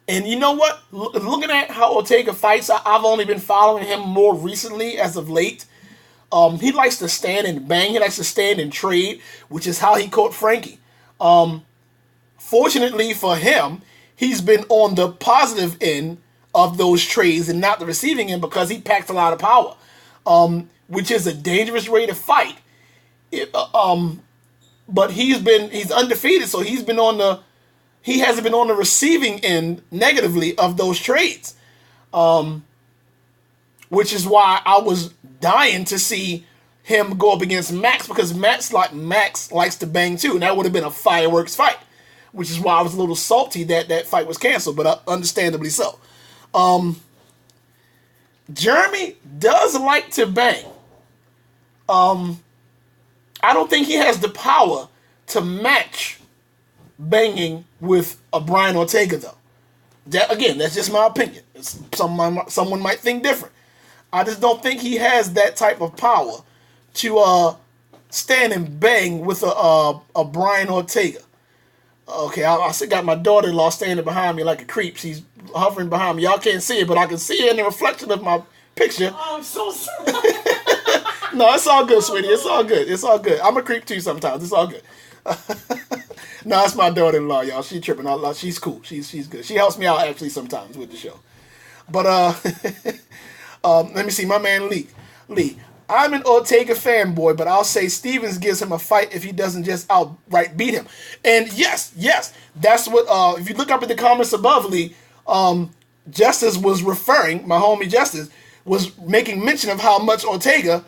you know what? Looking at how Ortega fights, I've only been following him more recently as of late. He likes to stand and bang. He likes to stand and trade, which is how he caught Frankie. Fortunately for him, he's been on the positive end of those trades and not the receiving end because he packs a lot of power, which is a dangerous way to fight. But he's undefeated, so he hasn't been on the receiving end negatively of those trades, which is why I was dying to see him go up against Max because Max likes to bang too, and that would have been a fireworks fight, which is why I was a little salty that fight was canceled, but understandably so. Jeremy does like to bang. I don't think he has the power to match banging with a Brian Ortega, though. That's just my opinion. Someone might think different. I just don't think he has that type of power to stand and bang with a Brian Ortega. Okay, I still got my daughter-in-law standing behind me like a creep. She's hovering behind me. Y'all can't see it, but I can see her in the reflection of my picture. Oh, I'm so sorry. No, it's all good, sweetie. It's all good. It's all good. I'm a creep too sometimes. It's all good. No, it's my daughter-in-law, y'all. She tripping. She's cool. She's good. She helps me out actually sometimes with the show. But let me see. My man Lee. I'm an Ortega fanboy, but I'll say Stevens gives him a fight if he doesn't just outright beat him. And yes, that's what. If you look up at the comments above, Lee, Justice was referring. My homie Justice was making mention of how much Ortega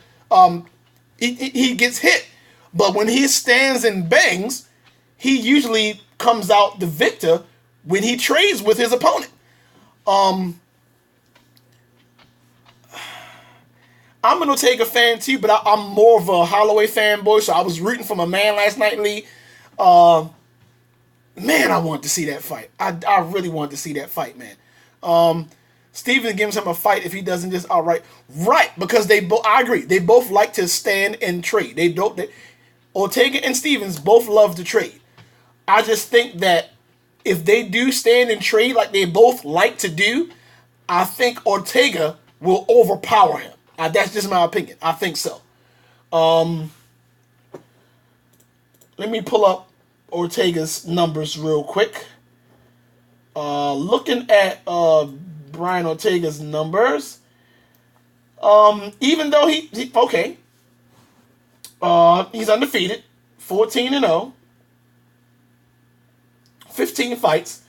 he gets hit, but when he stands and bangs, he usually comes out the victor when he trades with his opponent. I'm an Ortega fan too, but I'm more of a Holloway fanboy, so I was rooting for my man last night, Lee. Man, I wanted to see that fight. I really wanted to see that fight, man. Steven gives him a fight if he doesn't just outright. Right, because I agree. They both like to stand and trade. Ortega and Stevens both love to trade. I just think that if they do stand and trade like they both like to do, I think Ortega will overpower him. That's just my opinion. I think so. Let me pull up Ortega's numbers real quick. Looking at Brian Ortega's numbers, even though he's undefeated, 14-0, 15 fights,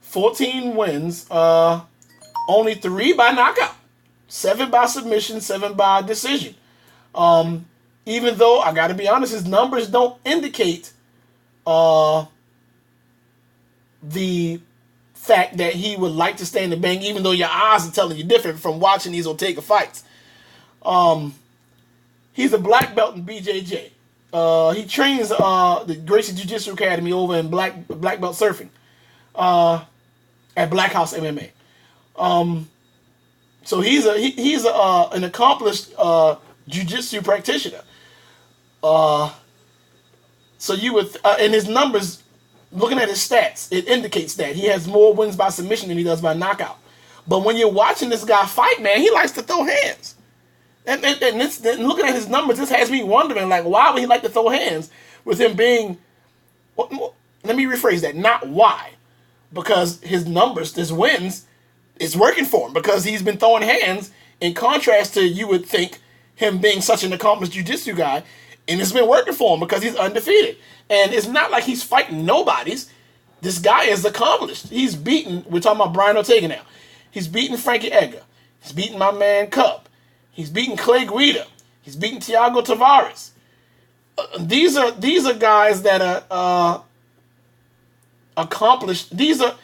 14 wins, only 3 by knockout, 7 by submission, 7 by decision. Even though I got to be honest, his numbers don't indicate the fact that he would like to stand and bang, even though your eyes are telling you different from watching these Ortega fights. He's a black belt in BJJ. He trains the Gracie Jiu-Jitsu Academy over in black belt surfing at Black House MMA. So he's an accomplished jiu-jitsu practitioner. So you would and his numbers. Looking at his stats, it indicates that he has more wins by submission than he does by knockout. But when you're watching this guy fight, man, he likes to throw hands. And looking at his numbers, this has me wondering, like, why would he like to throw hands with him being? Let me rephrase that. Not why, because his numbers, his wins, it's working for him because he's been throwing hands. In contrast to you would think him being such an accomplished jiu-jitsu guy, and it's been working for him because he's undefeated. And it's not like he's fighting nobodies. This guy is accomplished. He's beaten. We're talking about Brian Ortega now. He's beaten Frankie Edgar. He's beaten my man Cub. He's beaten Clay Guida. He's beaten Thiago Tavares. These are guys that are accomplished. These are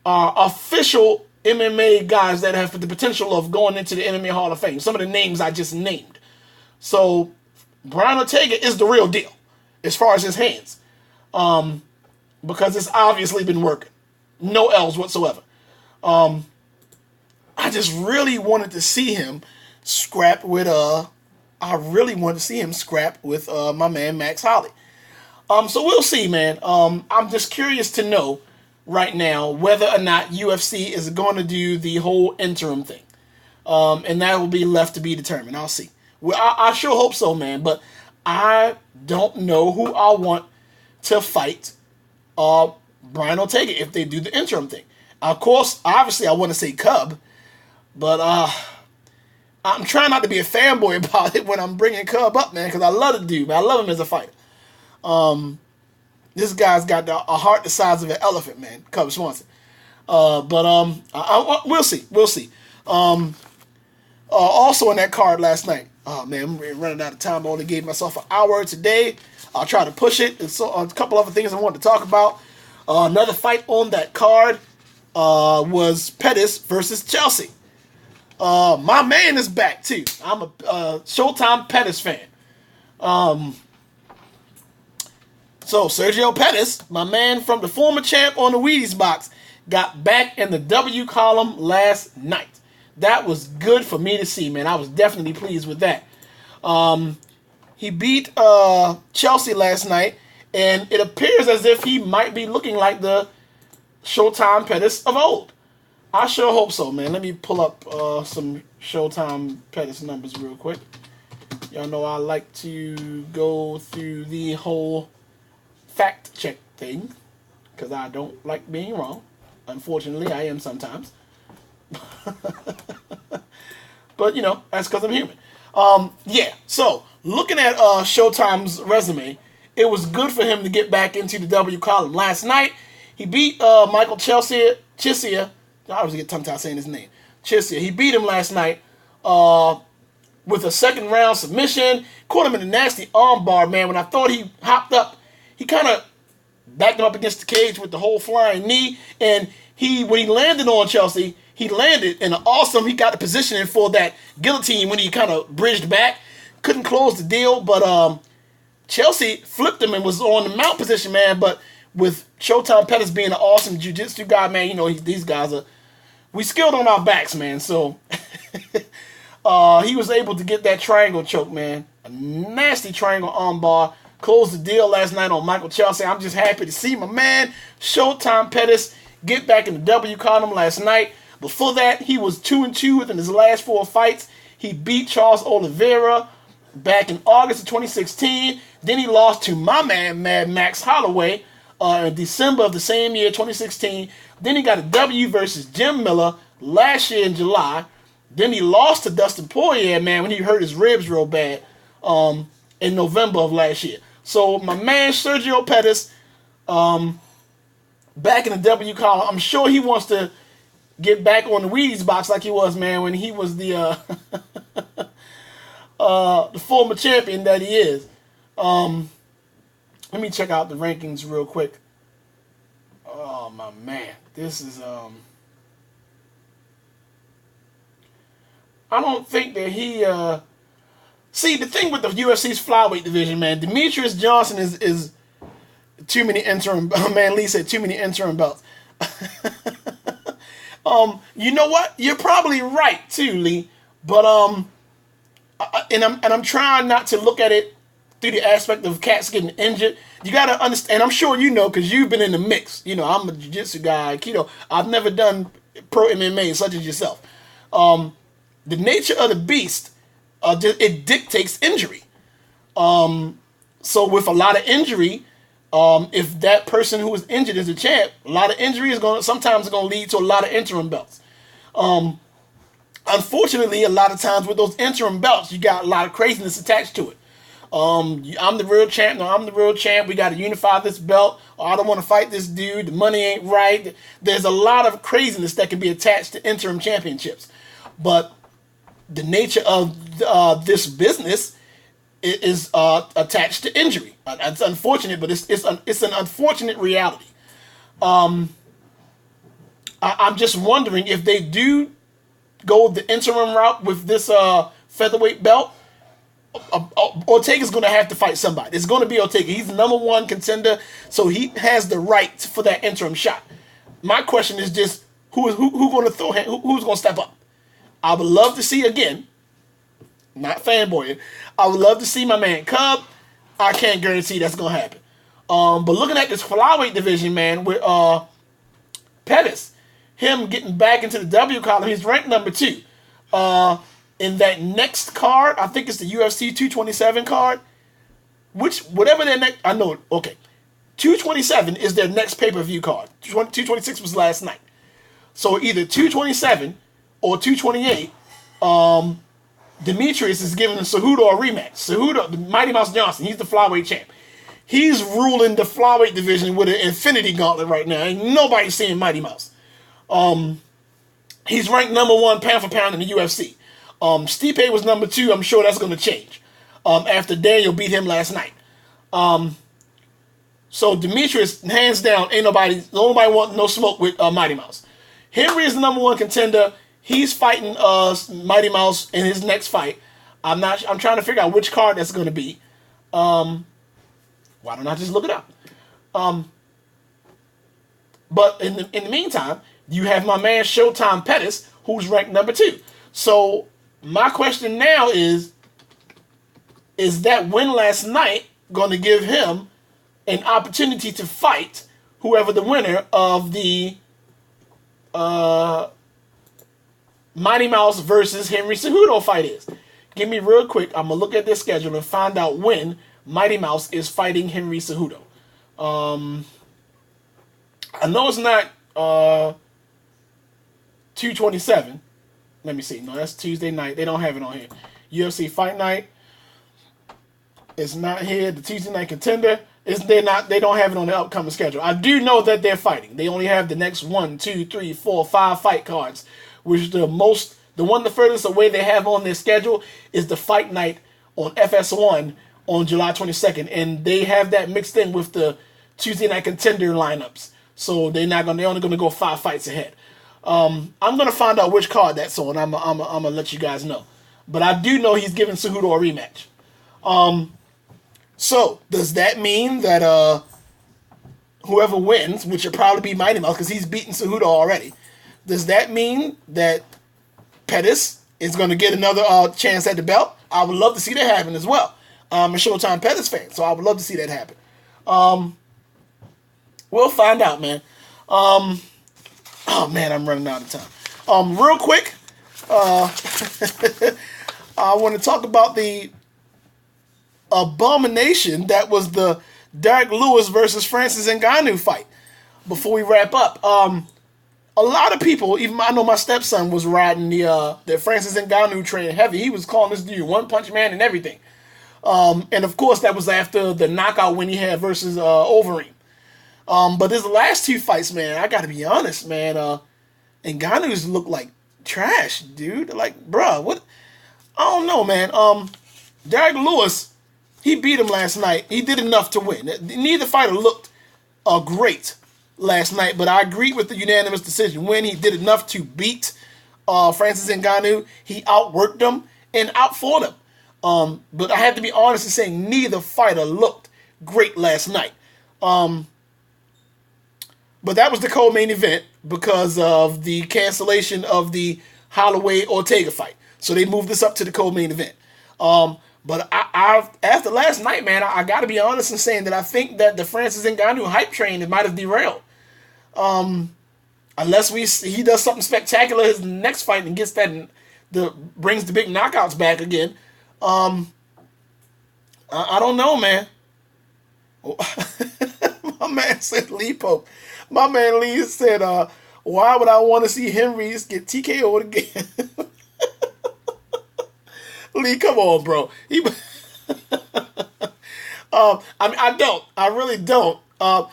official MMA guys that have the potential of going into the MMA Hall of Fame. Some of the names I just named. So Brian Ortega is the real deal as far as his hands, because it's obviously been working. No L's whatsoever. I just really wanted to see him scrap with my man Max Holloway. So we'll see, man. I'm just curious to know right now whether or not UFC is going to do the whole interim thing. And that will be left to be determined. I'll see. Well, I sure hope so, man. But I don't know who I want to fight Brian Ortega if they do the interim thing. Of course, obviously, I want to say Cub. But I'm trying not to be a fanboy about it when I'm bringing Cub up, man, because I love the dude, man. I love him as a fighter. This guy's got a heart the size of an elephant, man. Cub Swanson. We'll see. We'll see. Also on that card last night. Oh, man, I'm running out of time. I only gave myself an hour today. I'll try to push it. And so a couple other things I wanted to talk about. Another fight on that card was Pettis versus Chelsea. My man is back, too. I'm a Showtime Pettis fan. So Sergio Pettis, my man from the former champ on the Wheaties box, got back in the W column last night. That was good for me to see, man. I was definitely pleased with that. He beat Chelsea last night, and it appears as if he might be looking like the Showtime Pettis of old. I sure hope so, man. Let me pull up some Showtime Pettis numbers real quick. Y'all know I like to go through the whole fact check thing because I don't like being wrong. Unfortunately, I am sometimes. But, that's because I'm human. So looking at Showtime's resume, it was good for him to get back into the W column. Last night, he beat Michael Chiesa. I always get tongue-tied saying his name. Chiesa. He beat him last night with a second-round submission. Caught him in a nasty armbar, man. When I thought he hopped up, he kind of backed him up against the cage with the whole flying knee. And when he landed on Chelsea, he landed in an awesome, he got the positioning for that guillotine when he kind of bridged back. Couldn't close the deal, but Chelsea flipped him and was on the mount position, man. But with Showtime Pettis being an awesome jiu-jitsu guy, man, these guys we skilled on our backs, man. So he was able to get that triangle choke, man. A nasty triangle armbar. Closed the deal last night on Michael Chelsea. I'm just happy to see my man, Showtime Pettis, get back in the W column last night. Before that, he was 2-2 within his last 4 fights. He beat Charles Oliveira back in August of 2016. Then he lost to my man, Mad Max Holloway, in December of the same year, 2016. Then he got a W versus Jim Miller last year in July. Then he lost to Dustin Poirier, man, when he hurt his ribs real bad in November of last year. So my man, Sergio Pettis, back in the W column. I'm sure he wants to get back on the Wheaties box like he was, man, when he was the the former champion that he is. Let me check out the rankings real quick. Oh, my man. This is, I don't think that he, see, the thing with the UFC's flyweight division, man, Demetrius Johnson is too many interim, man, Lee said too many interim belts. You know what? You're probably right too, Lee. But I'm trying not to look at it through the aspect of cats getting injured. You gotta understand. And I'm sure you know because you've been in the mix. I'm a jiu-jitsu guy, Aikido. I've never done pro MMA such as yourself. The nature of the beast it dictates injury. So with a lot of injury, if that person who is injured is a champ, a lot of injury is going to sometimes going to lead to a lot of interim belts. Unfortunately, a lot of times with those interim belts, you got a lot of craziness attached to it. I'm the real champ. No, I'm the real champ. We got to unify this belt. Oh, I don't want to fight this dude. The money ain't right. There's a lot of craziness that can be attached to interim championships. But the nature of this business is attached to injury. It's unfortunate, but it's an unfortunate reality. I'm just wondering if they do go the interim route with this featherweight belt. Ortega's going to have to fight somebody. It's going to be Ortega. He's the number one contender, so he has the right for that interim shot. My question is just who's going to throw him? Who's going to step up? I would love to see again. Not fanboying. I would love to see my man Cub. I can't guarantee that's going to happen. But looking at this flyweight division, man, with Pettis, him getting back into the W column, he's ranked number 2. In that next card, I think it's the UFC 227 card. Whatever their next, I know. Okay, 227 is their next pay-per-view card. 226 was last night. So either 227 or 228. Demetrius is giving Cejudo a rematch. Cejudo, the Mighty Mouse Johnson, he's the flyweight champ. He's ruling the flyweight division with an infinity gauntlet right now. Ain't nobody seeing Mighty Mouse. He's ranked number 1 pound for pound in the UFC. Stipe was number 2. I'm sure that's going to change after Daniel beat him last night. So Demetrius, hands down, nobody want no smoke with Mighty Mouse. Henry is the number 1 contender. He's fighting Mighty Mouse in his next fight. I'm trying to figure out which card that's going to be. Why don't I just look it up? But in the meantime, you have my man Showtime Pettis, who's ranked number 2. So my question now is that win last night going to give him an opportunity to fight whoever the winner of the Mighty Mouse versus Henry Cejudo fight is? Give me real quick. I'm going to look at their schedule and find out when Mighty Mouse is fighting Henry Cejudo. I know it's not 227. Let me see. No, that's Tuesday night. They don't have it on here. UFC Fight Night. It's not here. The Tuesday Night Contender. They don't have it on the upcoming schedule. I do know that they're fighting. They only have the next 1, 2, 3, 4, 5 fight cards, which the one the furthest away they have on their schedule is the Fight Night on FS1 on July 22nd, and they have that mixed in with the Tuesday Night Contender lineups. So they're only gonna go 5 fights ahead. I'm gonna find out which card that's on. I'm gonna let you guys know. But I do know he's giving Cejudo a rematch. So does that mean that whoever wins, which will probably be Mighty Mouse because he's beaten Cejudo already, does that mean that Pettis is gonna get another chance at the belt? I would love to see that happen as well. I'm a Showtime Pettis fan, so I would love to see that happen. We'll find out, man. Oh man, I'm running out of time. Real quick, I want to talk about the abomination that was the Derek Lewis versus Francis Ngannou fight. Before we wrap up, a lot of people, even I know my stepson was riding the Francis Ngannou train heavy. He was calling this dude One Punch Man and everything. And of course, that was after the knockout win he had versus Overeem. But his last 2 fights, man, I gotta be honest, man. Ngannou's look like trash, dude. Like, bruh, what? I don't know, man. Derek Lewis, he beat him last night. He did enough to win. Neither fighter looked great last night, but I agree with the unanimous decision win. He did enough to beat Francis Ngannou. He outworked him and outfought him. But I have to be honest in saying neither fighter looked great last night. But that was the co-main event because of the cancellation of the Holloway-Ortega fight. So they moved this up to the co-main event. But I after last night, man, I got to be honest in saying that I think that the Francis Ngannou hype train might have derailed. Unless he does something spectacular his next fight and gets brings the big knockouts back again. I don't know, man. My man said Lee Pope. My man Lee said, why would I want to see Henry get TKO'd again? Lee, come on, bro. I mean, I don't. I really don't. But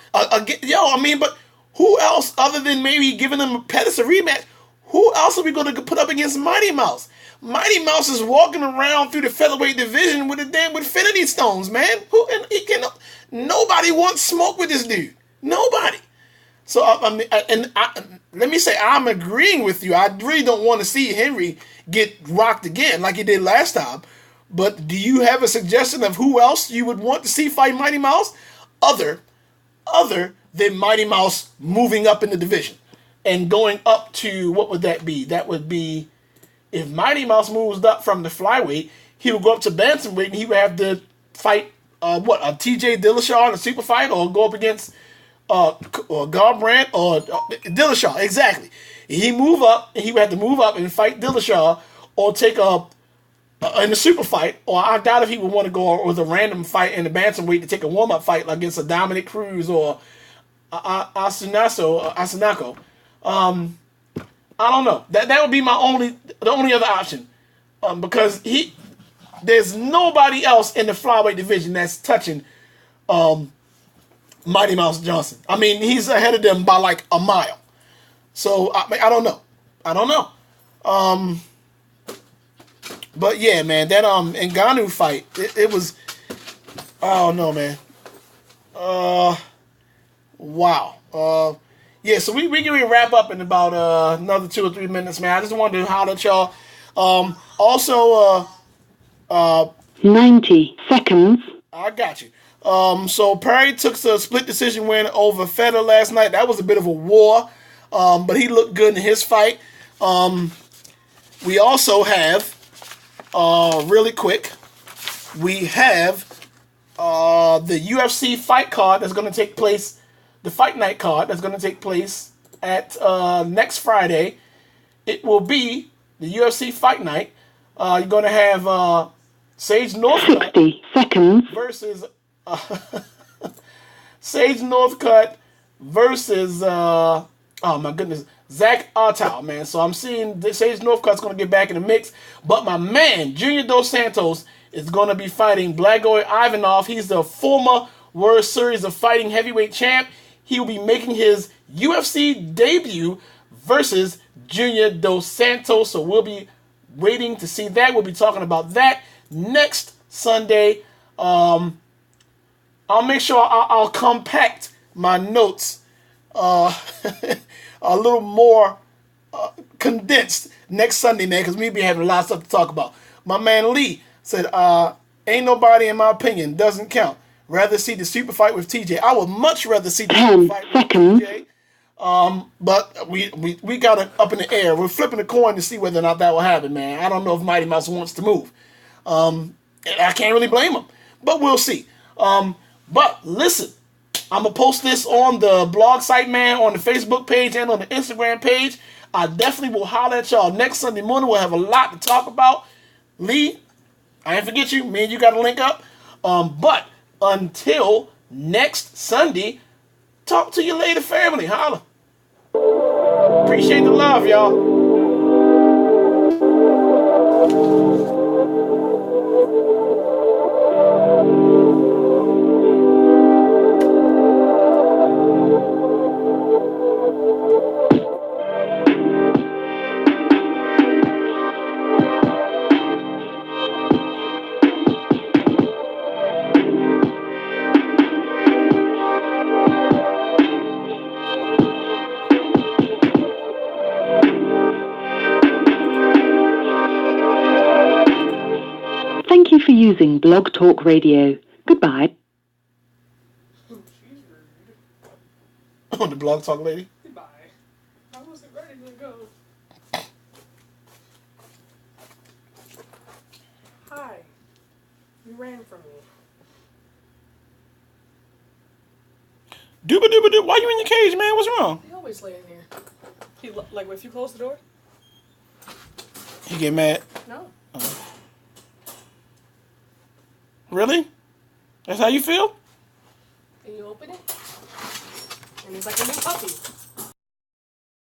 who else other than maybe giving them a Pettis a rematch? Who else are we going to put up against Mighty Mouse? Mighty Mouse is walking around through the featherweight division with a damn Infinity Stones, man. Nobody wants smoke with this dude. Nobody. So let me say, I'm agreeing with you. I really don't want to see Henry get rocked again like he did last time. But do you have a suggestion of who else you would want to see fight Mighty Mouse, other than Mighty Mouse moving up in the division and going up to, what would that be? That would be, if Mighty Mouse moves up from the flyweight, he would go up to bantamweight and he would have to fight a TJ Dillashaw in a super fight, or go up against or Garbrandt or Dillashaw. Exactly. He move up, and he would have to move up and fight Dillashaw, or take a in a super fight, or I doubt if he would want to go with a random fight in the bantamweight to take a warm up fight against a Dominic Cruz or Asinako. I don't know. That would be the only other option, because there's nobody else in the flyweight division that's touching Mighty Mouse Johnson. I mean, he's ahead of them by like a mile. So I don't know. But yeah, man, that Ngannou fight, it was, oh no, man. Wow. Yeah, so we can wrap up in about another 2 or 3 minutes, man. I just wanted to holler at y'all. Also, 90 seconds. I got you. So Perry took a split decision win over Fedor last night. That was a bit of a war, but he looked good in his fight. We also have, really quick, we have the UFC fight card that's going to take place, the fight night card that's going to take place at next Friday. It will be the UFC fight night. You're going to have Sage Northcutt 60 seconds versus Sage Northcutt versus oh my goodness, Zach Artau, man. So I'm seeing Sage Northcutt's going to get back in the mix, but my man Junior Dos Santos is going to be fighting Blagoy Ivanov. He's the former World Series of Fighting heavyweight champ. He will be making his UFC debut versus Junior Dos Santos. So we'll be waiting to see that. We'll be talking about that next Sunday. I'll make sure I'll compact my notes a little more condensed next Sunday, man, because we be having a lot of stuff to talk about. My man Lee said, ain't nobody, in my opinion, doesn't count. Rather see the super fight with TJ. I would much rather see the super fight with TJ. But we got it up in the air. We're flipping the coin to see whether or not that will happen, man. I don't know if Mighty Mouse wants to move. I can't really blame him, but we'll see. But listen, I'm going to post this on the blog site, man, on the Facebook page and on the Instagram page. I definitely will holler at y'all next Sunday morning. We'll have a lot to talk about. Lee, I ain't forget you. Me and you got to link up. But until next Sunday, talk to your later, family. Holla. Appreciate the love, y'all. Thank you for using Blog Talk Radio. Goodbye. On the Blog Talk lady. Goodbye. I wasn't ready to go. Hi. You ran from me. Dooba dooba doo. Why you in your cage, man? What's wrong? He always lay in here. Like if you close the door? You get mad? No. Really? That's how you feel? And you open it, and it's like a new puppy.